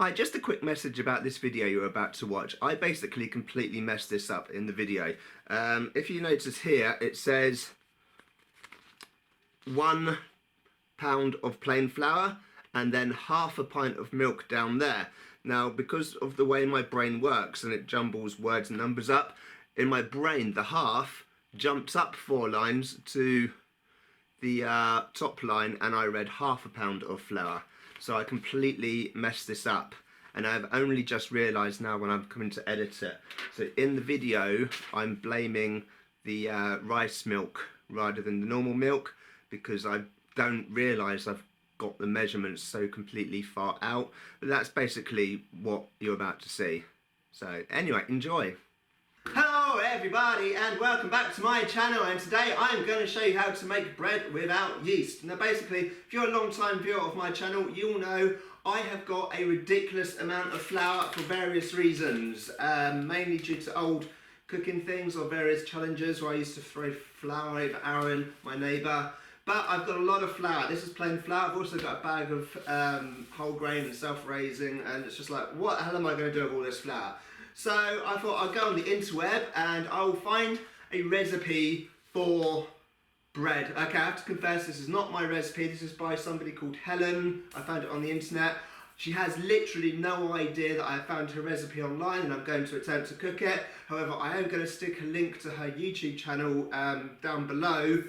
Hi, just a quick message about this video you're about to watch. I basically completely messed this up in the video. If you notice here, it says 1 pound of plain flour and then half a pint of milk down there. Now, because of the way my brain works and it jumbles words and numbers up, in my brain the half jumps up 4 lines to the top line and I read half a pound of flour. So I completely messed this up and I've only just realised now when I'm coming to edit it. So in the video I'm blaming the rice milk rather than the normal milk because I don't realise I've got the measurements so completely far out. But that's basically what you're about to see. So anyway, enjoy. Hello everybody and welcome back to my channel, and today I'm going to show you how to make bread without yeast. Now basically, if you're a long time viewer of my channel, you'll know I have got a ridiculous amount of flour for various reasons, mainly due to old cooking things or various challenges where I used to throw flour over Aaron, my neighbour. But I've got a lot of flour. This is plain flour. I've also got a bag of whole grain and self-raising, and it's just like, what the hell am I going to do with all this flour? So I thought I'd go on the interweb and I'll find a recipe for bread. Okay, I have to confess, this is not my recipe. This is by somebody called Helen. I found it on the internet. She has literally no idea that I found her recipe online and I'm going to attempt to cook it. However, I am going to stick a link to her YouTube channel down below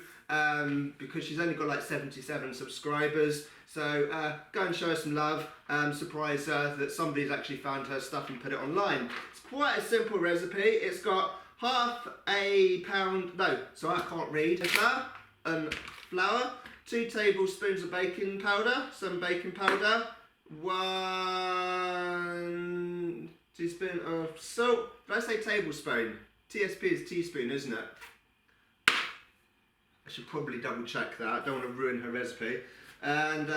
because she's only got like 77 subscribers. So go and show her some love, surprise her that somebody's actually found her stuff and put it online. It's quite a simple recipe. It's got half a pound, no, so I can't read, flour, 2 tablespoons of baking powder, some baking powder, 1 teaspoon of salt. Did I say tablespoon? TSP is teaspoon, isn't it? I should probably double check that, I don't want to ruin her recipe. And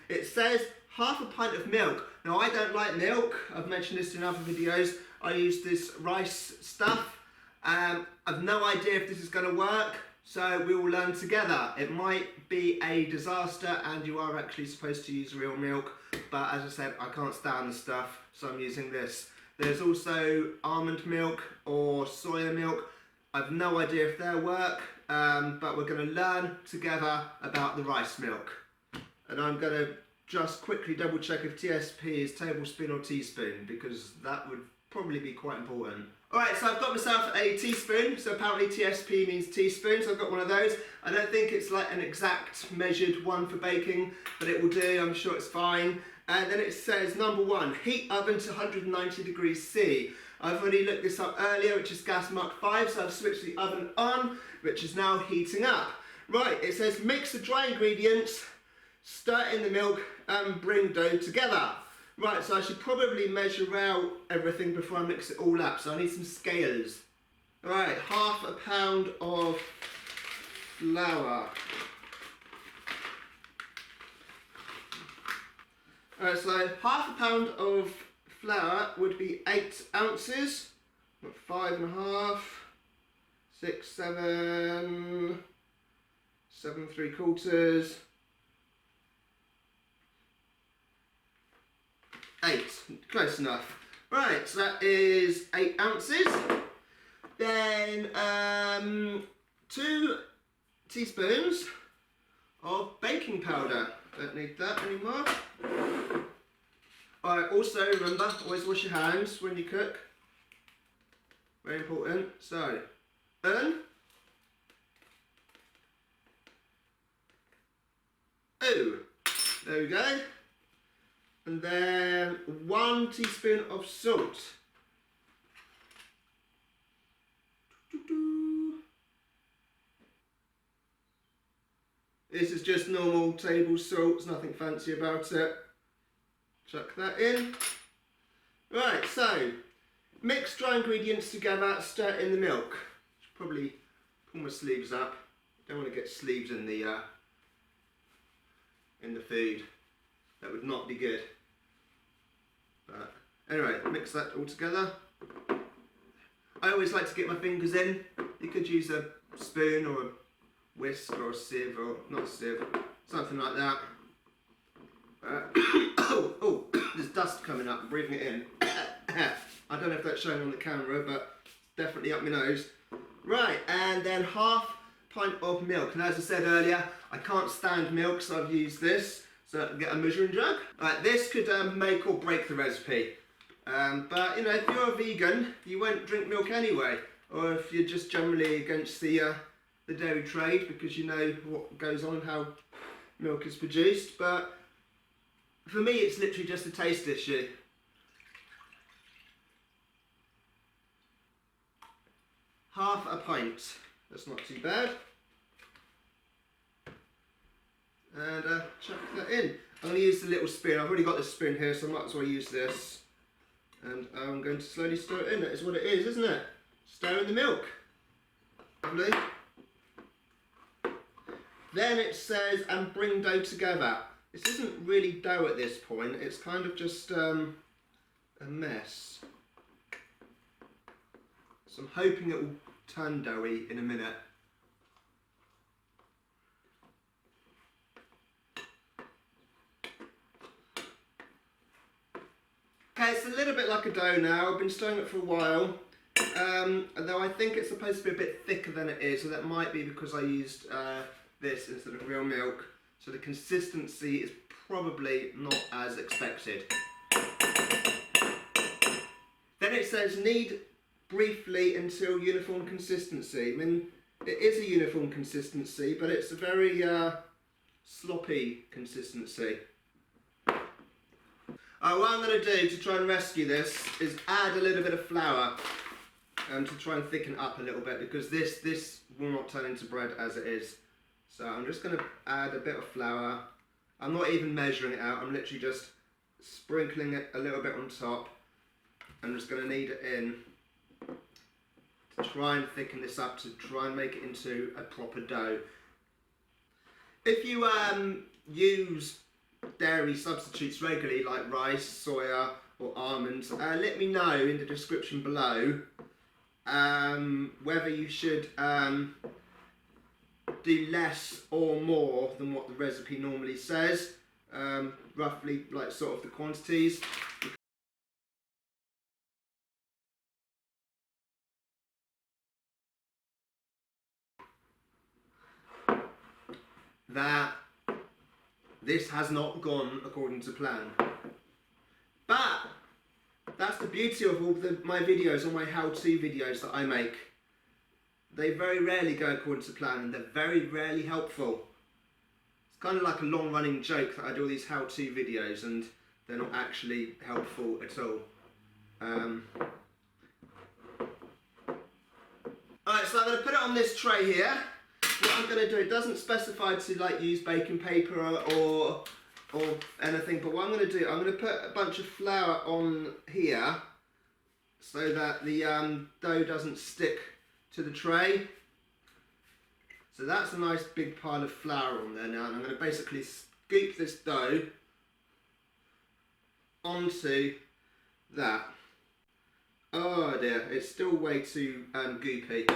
it says half a pint of milk. Now I don't like milk, I've mentioned this in other videos. I use this rice stuff. I've no idea if this is going to work, so we will learn together. It might be a disaster and you are actually supposed to use real milk, but as I said, I can't stand the stuff, so I'm using this. There's also almond milk or soya milk. I've no idea if they'll work, but we're going to learn together about the rice milk. And I'm going to just quickly double check if TSP is tablespoon or teaspoon, because that would probably be quite important. Alright, so I've got myself a teaspoon, so apparently TSP means teaspoon, so I've got one of those. I don't think it's like an exact measured one for baking, but it will do, I'm sure it's fine. And then it says, number 1, heat oven to 190 degrees C. I've already looked this up earlier, which is gas mark 5, so I've switched the oven on, which is now heating up. Right, it says mix the dry ingredients, stir in the milk and bring dough together. Right, so I should probably measure out everything before I mix it all up, so I need some scales. Right, half a pound of flour. Alright, so half a pound of flour would be 8 ounces. 5.5, 6, 7, 7 3/4. 8, close enough. Right, so that is 8 ounces. Then 2 teaspoons of baking powder. Don't need that anymore. Alright, also remember, always wash your hands when you cook. Very important. So, there we go. And then 1 teaspoon of salt. This is just normal table salt, there's nothing fancy about it. Chuck that in. Right, so mix dry ingredients together, stir in the milk. Should probably pull my sleeves up. Don't want to get sleeves in the food. That would not be good. But anyway, mix that all together. I always like to get my fingers in. You could use a spoon or a whisk or a sieve, or not a sieve, something like that. Oh, There's dust coming up, I'm breathing it in. I don't know if that's showing on the camera, but definitely up my nose. Right, and then half pint of milk. Now, as I said earlier, I can't stand milk, so I've used this. So I can get a measuring jug. Right, this could make or break the recipe. But, you know, if you're a vegan, you won't drink milk anyway. Or if you're just generally against the dairy trade because you know what goes on, how milk is produced. But for me, it's literally just a taste issue. Half a pint, that's not too bad. And chuck that in. I'm going to use the little spoon. I've already got the spoon here, so I might as well use this. And I'm going to slowly stir it in. That is what it is, isn't it? Stir in the milk. Lovely. Then it says, and bring dough together. This isn't really dough at this point. It's kind of just a mess. So I'm hoping it will turn doughy in a minute. Okay, it's a little bit like a dough now. I've been stirring it for a while. Although I think it's supposed to be a bit thicker than it is, so that might be because I used this instead of real milk. So the consistency is probably not as expected. Then it says knead briefly until uniform consistency. I mean, it is a uniform consistency, but it's a very sloppy consistency. What I'm going to do to try and rescue this is add a little bit of flour to try and thicken up a little bit, because this will not turn into bread as it is. So I'm just going to add a bit of flour. I'm not even measuring it out, I'm literally just sprinkling it a little bit on top. I'm just going to knead it in to try and thicken this up, to try and make it into a proper dough. If you use dairy substitutes regularly, like rice, soya or almonds, let me know in the description below whether you should do less or more than what the recipe normally says, roughly like sort of the quantities. That this has not gone according to plan. But that's the beauty of all my videos, all my how-to videos that I make. They very rarely go according to plan, and they're very rarely helpful. It's kind of like a long-running joke that I do all these how-to videos and they're not actually helpful at all. Alright, so I'm going to put it on this tray here. What I'm going to do, it doesn't specify to like use baking paper or anything, but what I'm going to do, I'm going to put a bunch of flour on here so that the dough doesn't stick to the tray. So that's a nice big pile of flour on there now, and I'm going to basically scoop this dough onto that. Oh dear, it's still way too goopy.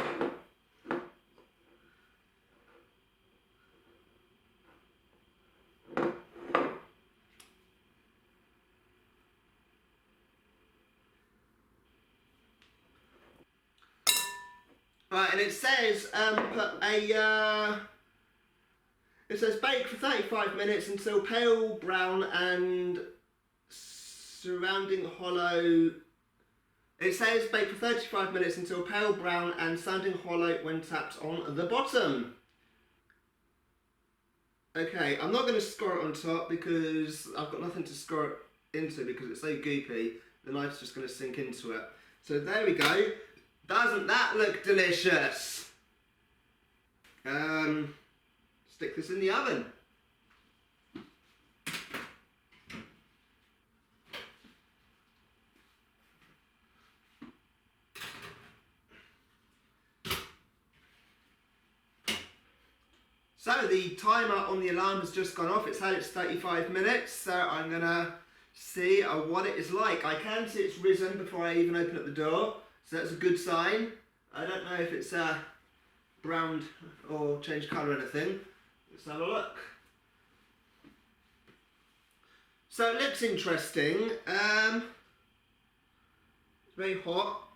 Right, and it says it says bake for 35 minutes until pale brown and surrounding hollow. It says bake for 35 minutes until pale brown and sounding hollow when tapped on the bottom. Okay, I'm not going to score it on top because I've got nothing to score it into because it's so goopy. The knife's just going to sink into it. So there we go. Doesn't that look delicious? Stick this in the oven. So the timer on the alarm has just gone off. It's had its 35 minutes, so I'm gonna see what it is like. I can see it's risen before I even open up the door. So that's a good sign. I don't know if it's browned or changed colour or anything. Let's have a look. So it looks interesting. It's very hot.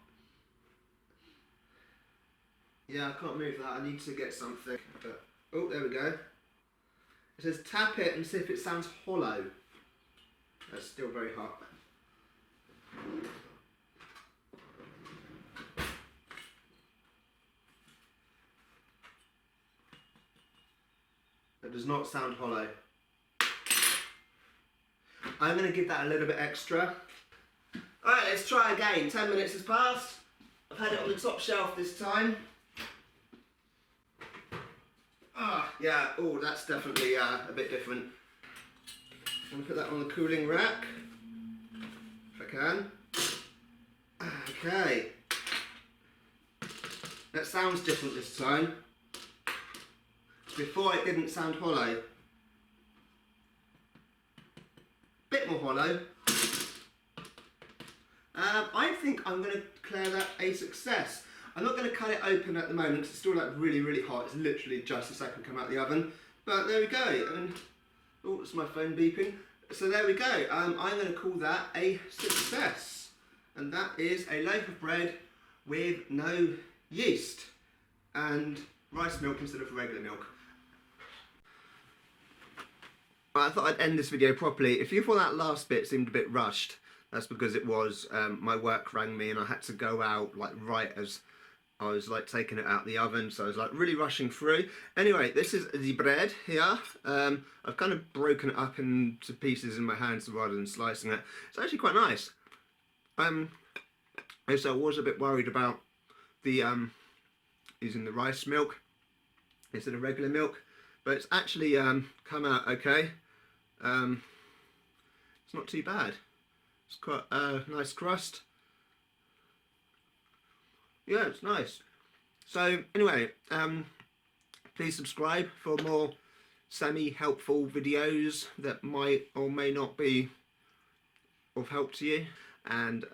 Yeah, I can't move that. I need to get something. But, oh, there we go. It says tap it and see if it sounds hollow. That's still very hot. It does not sound hollow. I'm going to give that a little bit extra. Alright, let's try again. 10 minutes has passed. I've had it on the top shelf this time. Ah, yeah, oh, that's definitely a bit different. I'm going to put that on the cooling rack, if I can. Okay. That sounds different this time. Before it didn't sound hollow. Bit more hollow. I think I'm going to declare that a success. I'm not going to cut it open at the moment because it's still like really hot. It's literally just a second come out the oven. But there we go. Oh, it's my phone beeping. So there we go. I'm going to call that a success. And that is a loaf of bread with no yeast and rice milk instead of regular milk. I thought I'd end this video properly. If you thought that last bit seemed a bit rushed, that's because it was. My work rang me and I had to go out like right as I was like taking it out the oven, so I was like really rushing through. Anyway, this is the bread here. I've kind of broken it up into pieces in my hands rather than slicing it. It's actually quite nice. So I was a bit worried about the using the rice milk instead of regular milk, but it's actually come out okay. It's not too bad. It's quite a nice crust. Yeah, it's nice. So anyway, please subscribe for more semi-helpful videos that might or may not be of help to you, and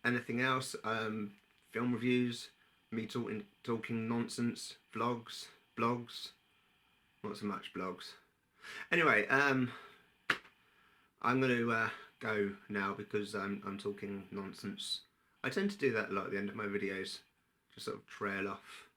anything else, film reviews, me talking nonsense, vlogs, blogs, not so much blogs. Anyway, I'm going to go now because I'm talking nonsense. I tend to do that a lot at the end of my videos, just sort of trail off.